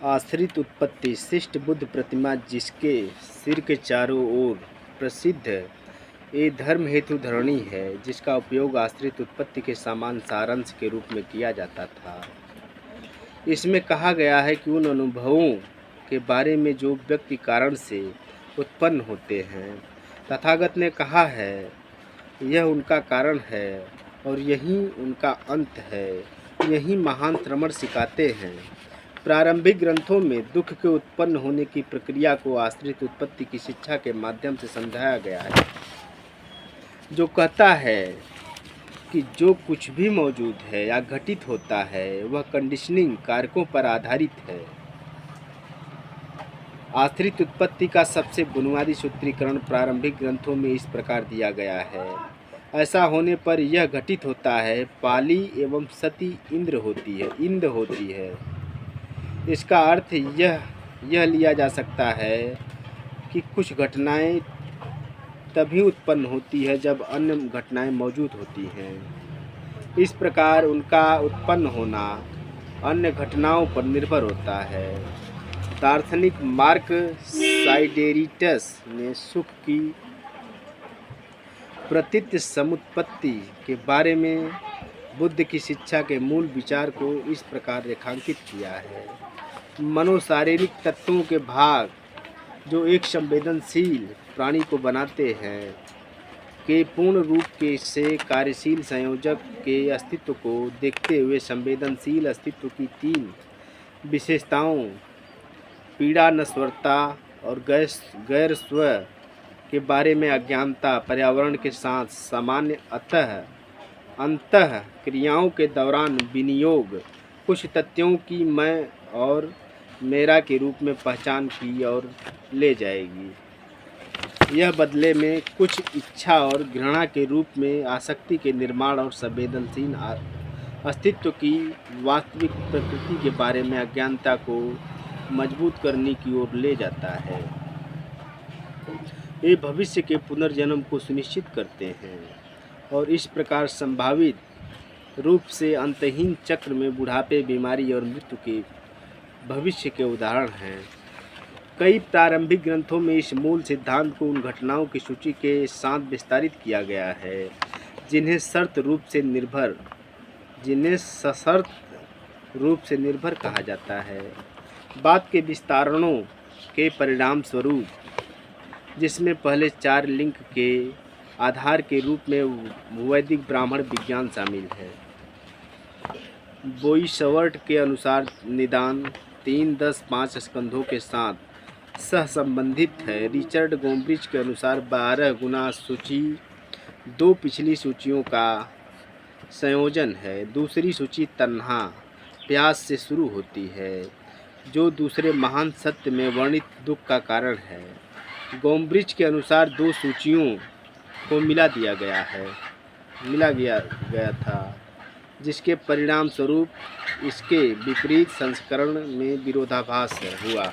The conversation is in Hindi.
आश्रित उत्पत्ति शिष्ट बुद्ध प्रतिमा जिसके सिर के चारों ओर प्रसिद्ध ये धर्म हेतु धरणी है, जिसका उपयोग आश्रित उत्पत्ति के समान सारांश के रूप में किया जाता था। इसमें कहा गया है कि उन अनुभवों के बारे में जो व्यक्ति कारण से उत्पन्न होते हैं, तथागत ने कहा है यह उनका कारण है और यही उनका अंत है। यही महान श्रमण सिखाते हैं। प्रारंभिक ग्रंथों में दुख के उत्पन्न होने की प्रक्रिया को आश्रित उत्पत्ति की शिक्षा के माध्यम से समझाया गया है, जो कहता है कि जो कुछ भी मौजूद है या घटित होता है वह कंडीशनिंग कारकों पर आधारित है। आश्रित उत्पत्ति का सबसे बुनियादी सूत्रीकरण प्रारंभिक ग्रंथों में इस प्रकार दिया गया है। ऐसा होने पर यह घटित होता है, पाली एवं सती इंद्र होती है। इसका अर्थ यह लिया जा सकता है कि कुछ घटनाएं तभी उत्पन्न होती है जब अन्य घटनाएं मौजूद होती हैं। इस प्रकार उनका उत्पन्न होना अन्य घटनाओं पर निर्भर होता है। दार्शनिक मार्क साइडेरिटस ने सुख की प्रतीत समुत्पत्ति के बारे में बुद्ध की शिक्षा के मूल विचार को इस प्रकार रेखांकित किया है। मनोशारीरिक तत्वों के भाग जो एक संवेदनशील प्राणी को बनाते हैं के पूर्ण रूप से कार्यशील संयोजक के अस्तित्व को देखते हुए संवेदनशील अस्तित्व की तीन विशेषताओं पीड़ा, नश्वरता और गैर स्व के बारे में अज्ञानता, पर्यावरण के साथ सामान्य अंतः क्रियाओं के दौरान विनियोग, कुछ तथ्यों की मैं और मेरा के रूप में पहचान की और ले जाएगी। यह बदले में कुछ इच्छा और घृणा के रूप में आसक्ति के निर्माण और संवेदनशील अस्तित्व की वास्तविक प्रकृति के बारे में अज्ञानता को मजबूत करने की ओर ले जाता है। ये भविष्य के पुनर्जन्म को सुनिश्चित करते हैं और इस प्रकार संभावित रूप से अंतहीन चक्र में बुढ़ापे, बीमारी और मृत्यु के भविष्य के उदाहरण हैं। कई प्रारंभिक ग्रंथों में इस मूल सिद्धांत को उन घटनाओं की सूची के साथ विस्तारित किया गया है जिन्हें सशर्त रूप से निर्भर कहा जाता है। बाद के विस्तारणों के परिणाम स्वरूप, जिसमें पहले 4 लिंक के आधार के रूप में वैदिक ब्राह्मण विज्ञान शामिल है। बोईसवर्ट के अनुसार निदान 3-10-5 स्कंधों के साथ सहसंबंधित है। रिचर्ड गॉम्ब्रिच के अनुसार 12 गुना सूची 2 पिछली सूचियों का संयोजन है। दूसरी सूची तन्हा प्यास से शुरू होती है, जो दूसरे महान सत्य में वर्णित दुख का कारण है। गॉम्ब्रिच के अनुसार 2 सूचियों को मिला गया था, जिसके परिणाम स्वरूप इसके विपरीत संस्करण में विरोधाभास हुआ।